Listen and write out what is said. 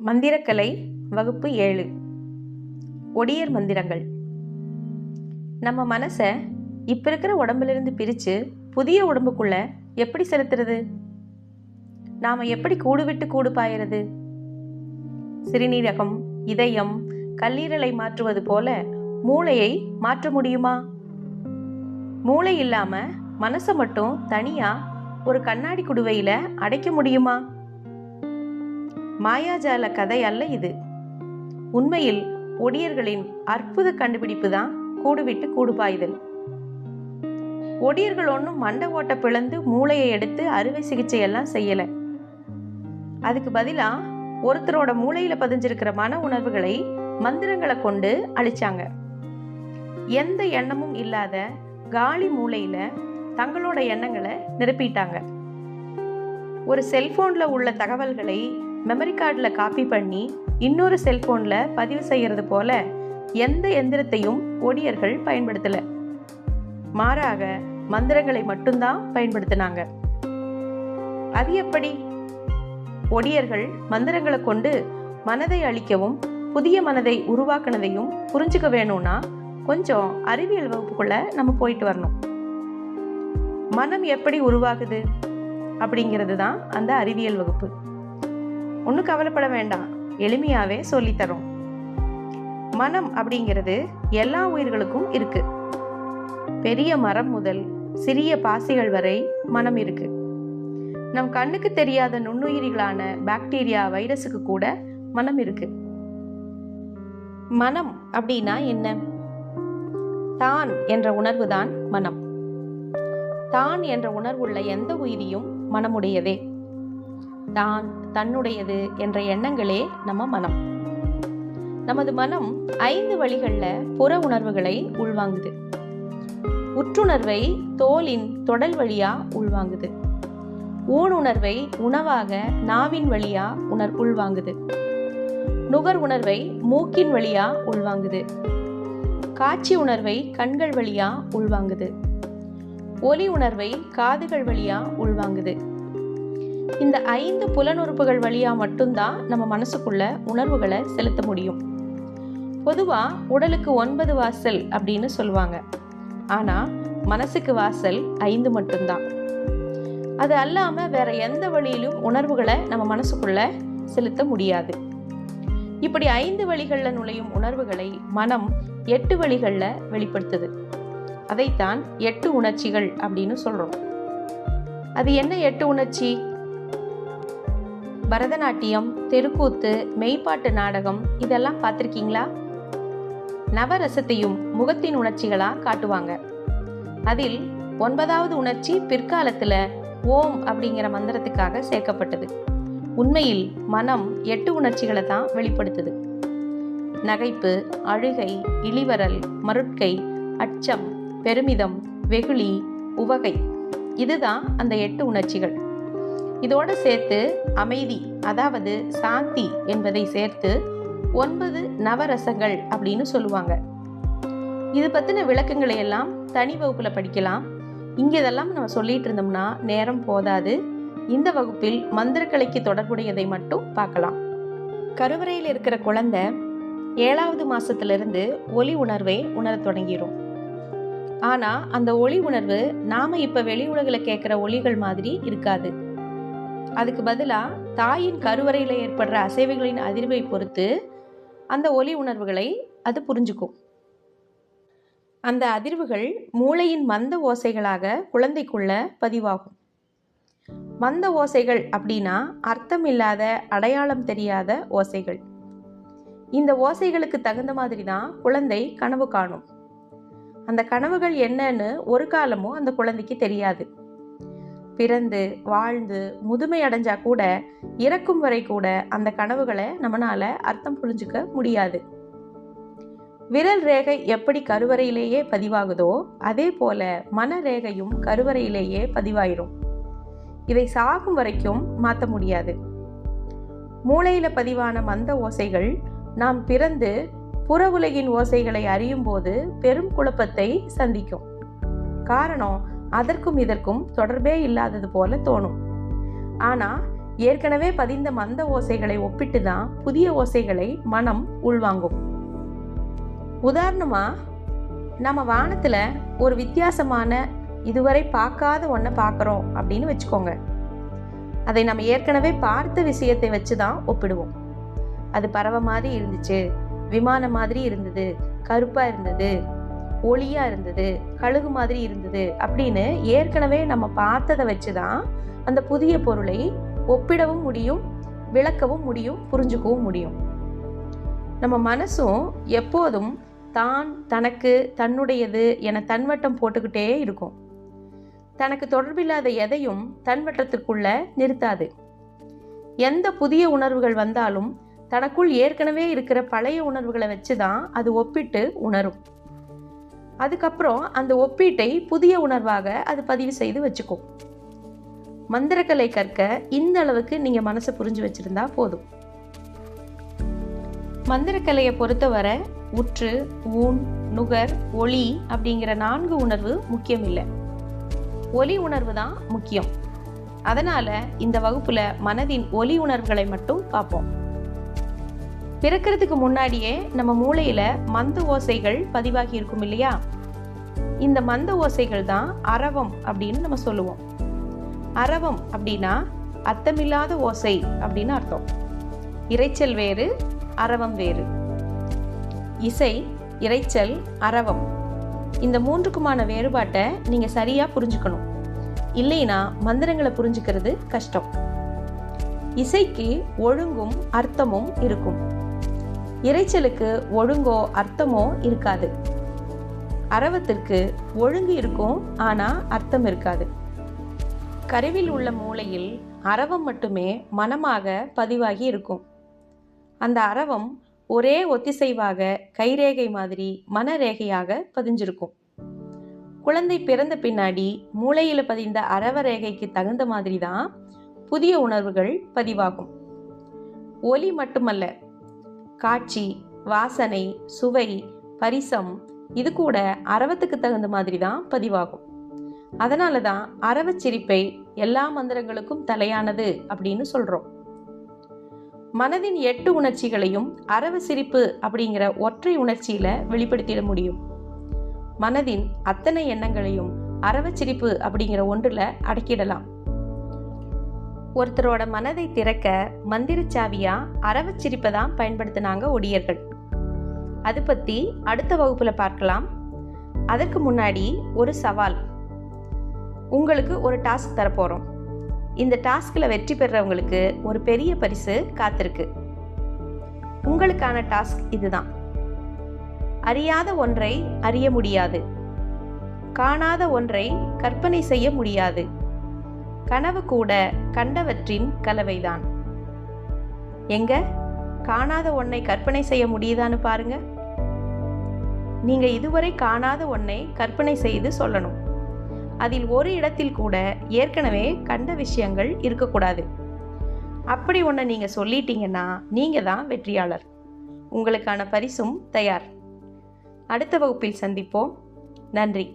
மந்திரக்கலை வகுப்பு 7. ஒடியர் மந்திரங்கள். நம்ம மனசை இப்போ இருக்கிற உடம்புலேருந்து பிரித்து புதிய உடம்புக்குள்ள எப்படி செலுத்துறது? நாம் எப்படி கூடு விட்டு கூடு பாயிறது? சிறுநீரகம், இதயம், கல்லீரலை மாற்றுவது போல மூளையை மாற்ற முடியுமா? மூளை இல்லாமல் மனசை மட்டும் தனியாக ஒரு கண்ணாடி குடுவையில் அடைக்க முடியுமா? மாயாஜால கதை அல்ல இது. உண்மையில் ஒடியர்களின் அற்புத கண்டுபிடிப்பு தான் கூடு விட்டு கூடு பாய்தல். ஒடியர்கள் ஒன்றும் மண்டை ஓட்ட பிளந்து மூளையை எடுத்து அறுவை சிகிச்சை எல்லாம் செய்யலை. அதுக்கு பதிலாக ஒருத்தரோட மூளையில் பதிஞ்சிருக்கிற மன உணர்வுகளை மந்திரங்களை கொண்டு அழிச்சாங்க. எந்த எண்ணமும் இல்லாத காலி மூளையில் தங்களோட எண்ணங்களை நிரப்பிட்டாங்க. ஒரு செல்போனில் உள்ள தகவல்களை மெமரி கார்டில் காப்பி பண்ணி இன்னொரு செல்போனில் பதிவு செய்கிறது போல எந்த எந்திரத்தையும் ஒடியர்கள் பயன்படுத்தலை. மாறாக மந்திரங்களை மட்டும்தான் பயன்படுத்தினாங்க. அது எப்படி? ஒடியர்கள் மந்திரங்களை கொண்டு மனதை அழிக்கவும் புதிய மனதை உருவாக்குனதையும் புரிஞ்சுக்க வேணும்னா கொஞ்சம் அறிவியல் வகுப்புக்குள்ள நம்ம போயிட்டு வரணும். மனம் எப்படி உருவாகுது அப்படிங்கிறது தான் அந்த அறிவியல் வகுப்பு. ஒன்றும் கவலைப்பட வேண்டாம், எளிமையாகவே சொல்லித்தரோம். மனம் அப்படிங்கிறது எல்லா உயிர்களுக்கும் இருக்கு. பெரிய மரம் முதல் சிறிய பாசிகள் வரை மனம் இருக்கு. நம் கண்ணுக்கு தெரியாத நுண்ணுயிரிகளான பாக்டீரியா, வைரஸுக்கு கூட மனம் இருக்கு. மனம் அப்படின்னா என்ன? தான் என்ற உணர்வு தான் மனம். தான் என்ற உணர்வுள்ள எந்த உயிரியும் மனமுடையதே. தான், தன்னுடையது என்ற எண்ணங்களே நம்ம மனம். நமது மனம் 5 வழிகளில் புற உணர்வுகளை உள்வாங்குது. உற்றுணர்வை தோலின் தொடல் வழியா உள்வாங்குது. ஊனுணர்வை உணவாக நாவின் வழியா உள்வாங்குது. நுகர் உணர்வை மூக்கின் வழியா உள்வாங்குது. காட்சி உணர்வை கண்கள் வழியா உள்வாங்குது. ஒலி உணர்வை காதுகள் வழியா உள்வாங்குது. இந்த 5 புலனுறுப்புகள் வழியா மட்டும்தான் நம்ம மனசுக்குள்ள உணர்வுகளை செலுத்த முடியும். பொதுவா உடலுக்கு 9 வாசல் அப்படின்னு சொல்லுவாங்க. ஆனா மனசுக்கு வாசல் 5 மட்டும்தான். அது அல்லாம வேற எந்த வழியிலும் உணர்வுகளை நம்ம மனசுக்குள்ள செலுத்த முடியாது. இப்படி 5 வழிகளில் நுழையும் உணர்வுகளை மனம் 8 வழிகளில் வெளிப்படுத்துது. அதைத்தான் 8 உணர்ச்சிகள் அப்படின்னு சொல்றோம். அது என்ன 8 உணர்ச்சி? பரதநாட்டியம், தெருக்கூத்து, மெய்ப்பாட்டு நாடகம் இதெல்லாம் பார்த்துருக்கீங்களா? நவரசத்தையும் முகத்தின் உணர்ச்சிகளா காட்டுவாங்க. அதில் 9வது உணர்ச்சி பிற்காலத்துல ஓம் அப்படிங்கிற மந்திரத்துக்காக சேர்க்கப்பட்டது. உண்மையில் மனம் 8 உணர்ச்சிகளை தான் வெளிப்படுத்துது. நகைப்பு, அழுகை, இளிவரல், மருட்கை, அச்சம், பெருமிதம், வெகுளி, உவகை, இதுதான் அந்த 8 உணர்ச்சிகள். இதோடு சேர்த்து அமைதி, அதாவது சாந்தி என்பதை சேர்த்து 9 நவரசங்கள் அப்படின்னு சொல்லுவாங்க. இது பற்றின விளக்கங்களை எல்லாம் தனி வகுப்புல படிக்கலாம். இங்கே இதெல்லாம் நம்ம சொல்லிட்டு இருந்தோம்னா நேரம் போதாது. இந்த வகுப்பில் மந்திரக்கலைக்கு தொடர்புடையதை மட்டும் பார்க்கலாம். கருவறையில் இருக்கிற குழந்தை 7வது மாசத்திலிருந்து ஒலி உணர்வை உணரத் தொடங்கிடும். ஆனால் அந்த ஒளி உணர்வு நாம இப்போ வெளி உலகில் கேட்குற ஒலிகள் மாதிரி இருக்காது. அதுக்கு பதிலாக தாயின் கருவறையில் ஏற்படுற அசைவுகளின் அதிர்வை பொறுத்து அந்த ஒலி உணர்வுகளை அது புரிஞ்சுக்கும். அந்த அதிர்வுகள் மூளையின் மந்த ஓசைகளாக குழந்தைக்குள்ள பதிவாகும். மந்த ஓசைகள் அப்படின்னா அர்த்தம் இல்லாத, அடையாளம் தெரியாத ஓசைகள். இந்த ஓசைகளுக்கு தகுந்த மாதிரி தான் குழந்தை கனவு காணும். அந்த கனவுகள் என்னன்னு ஒரு காலமும் அந்த குழந்தைக்கு தெரியாது. பிறந்து வாழ்ந்து முதுமை அடைஞ்சா கூட, இறக்கும் வரை கூட அந்த கனவுகளை நம்மளால அர்த்தம் புரிஞ்சுக்க முடியாது. விரல் ரேகை எப்படி கருவறையிலேயே பதிவாகுதோ அதே போல மன ரேகையும் கருவறையிலேயே பதிவாயிரும். இதை சாகும் வரைக்கும் மாற்ற முடியாது. மூளையில பதிவான மந்த ஓசைகள் நாம் பிறந்து புற உலகின் ஓசைகளை அறியும் போது பெரும் குழப்பத்தை சந்திக்கும். காரணம், அதற்கும் இதற்கும் தொடர்பே இல்லாதது போல தோணும். ஆனா ஏற்கனவே பதிந்த மந்த ஓசைகளை ஒப்பிட்டு தான் புதிய ஓசைகளை மனம் உள்வாங்கும். உதாரணமாக, நம்ம வானத்தில் ஒரு வித்தியாசமான இதுவரை பார்க்காத ஒன்றை பார்க்குறோம் அப்படின்னு வச்சுக்கோங்க. அதை நம்ம ஏற்கனவே பார்த்த விஷயத்தை வச்சு தான் ஒப்பிடுவோம். அது பறவை மாதிரி இருந்துச்சு, விமானம் மாதிரி இருந்தது, கருப்பாக இருந்தது, ஒளியாக இருந்தது, கழுகு மாதிரி இருந்தது அப்படின்னு ஏற்கனவே நம்ம பார்த்ததை வச்சு தான் அந்த புதிய பொருளை ஒப்பிடவும் முடியும், விளக்கவும் முடியும், புரிஞ்சுக்கவும் முடியும். நம்ம மனசும் எப்போதும் தான், தனக்கு, தன்னுடையது என தன்வட்டம் போட்டுக்கிட்டே இருக்கும். தனக்கு தொடர்பில்லாத எதையும் தன்வட்டத்திற்குள்ள நிறுத்தாது. எந்த புதிய உணர்வுகள் வந்தாலும் தனக்குள் ஏற்கனவே இருக்கிற பழைய உணர்வுகளை வச்சு தான் அது ஒப்பிட்டு உணரும். அதுக்கப்புறம் அந்த ஒப்பீட்டை புதிய உணர்வாக அது பதிவு செய்து வச்சுக்கும். மந்திரக்கலை கற்க இந்த அளவுக்கு நீங்க மனசை புரிஞ்சு வச்சிருந்தா போதும். மந்திரக்கலையை பொறுத்தவரை உற்று, ஊன், நுகர், ஒளி அப்படிங்கிற 4 உணர்வு முக்கியம் இல்லை. ஒலி உணர்வு தான் முக்கியம். அதனால இந்த வகுப்புல மனதின் ஒலி உணர்வுகளை மட்டும் பார்ப்போம். பிறக்கிறதுக்கு முன்னாடியே நம்ம மூளையில மந்த ஓசைகள் பதிவாகி இருக்கும் இல்லையா? இந்த மந்த ஓசைகள் தான் அரவம் அப்படின்னு நம்ம சொல்லுவோம். அரவம் அப்படின்னா அர்த்தமில்லாத ஓசை அப்படின்னு அர்த்தம். இரைச்சல் வேறு, அரவம் வேறு. இசை, இரைச்சல், அரவம் இந்த 3க்குமான வேறுபாட்டை நீங்க சரியா புரிஞ்சுக்கணும். இல்லைனா மந்திரங்களை புரிஞ்சுக்கிறது கஷ்டம். இசைக்கு ஒழுங்கும் அர்த்தமும் இருக்கும். இரைச்சலுக்கு ஒழுங்கோ அர்த்தமோ இருக்காது. அரவத்திற்கு ஒழுங்கு இருக்கும், ஆனா அர்த்தம் இருக்காது. கருவில் உள்ள மூளையில் அரவம் மட்டுமே மனமாக பதிவாகி இருக்கும். அந்த அரவம் ஒரே ஒத்திசைவாக கைரேகை மாதிரி மனரேகையாக பதிஞ்சிருக்கும். குழந்தை பிறந்த பின்னாடி மூளையில பதிந்த அரவ ரேகைக்கு தகுந்த மாதிரி தான் புதிய உணர்வுகள் பதிவாகும். ஒலி மட்டுமல்ல, காட்சி, வாசனை, சுவை, பரிசம் இது கூட அரவத்துக்கு தகுந்த மாதிரி தான் பதிவாகும். அதனால தான் அரவச் சிரிப்பை எல்லா மந்திரங்களுக்கும் தலையானது அப்படின்னு சொல்றோம். மனதின் 8 உணர்ச்சிகளையும் அரவ சிரிப்பு அப்படிங்கிற ஒற்றை உணர்ச்சியில வெளிப்படுத்திட முடியும். மனதின் அத்தனை எண்ணங்களையும் அரவச் சிரிப்பு அப்படிங்கிற ஒன்றுல அடக்கிடலாம். ஒருத்தரோட மனதை திறக்க மந்திரச்சாவியா அரவச் சிரிப்பை தான் பயன்படுத்தினாங்க ஒடியர்கள். அது பத்தி அடுத்த வகுப்புல பார்க்கலாம். அதற்கு முன்னாடி ஒரு சவால். உங்களுக்கு ஒரு டாஸ்க் தரப்போறோம். இந்த டாஸ்கில் வெற்றி பெறவங்களுக்கு ஒரு பெரிய பரிசு காத்திருக்கு. உங்களுக்கான டாஸ்க் இதுதான். அறியாத ஒன்றை அறிய முடியாது, காணாத ஒன்றை கற்பனை செய்ய முடியாது, கனவு கூட கண்டவற்றின் கலவைதான். எங்க காணாத ஒன்றை கற்பனை செய்ய முடியுதான்னு பாருங்க. நீங்க இதுவரை காணாத ஒன்றை கற்பனை செய்து சொல்லணும். அதில் ஒரு இடத்தில் கூட ஏற்கனவே கண்ட விஷயங்கள் இருக்கக்கூடாது. அப்படி ஒன்றை நீங்க சொல்லிட்டீங்கன்னா நீங்க தான் வெற்றியாளர். உங்களுக்கான பரிசும் தயார். அடுத்த வகுப்பில் சந்திப்போம். நன்றி.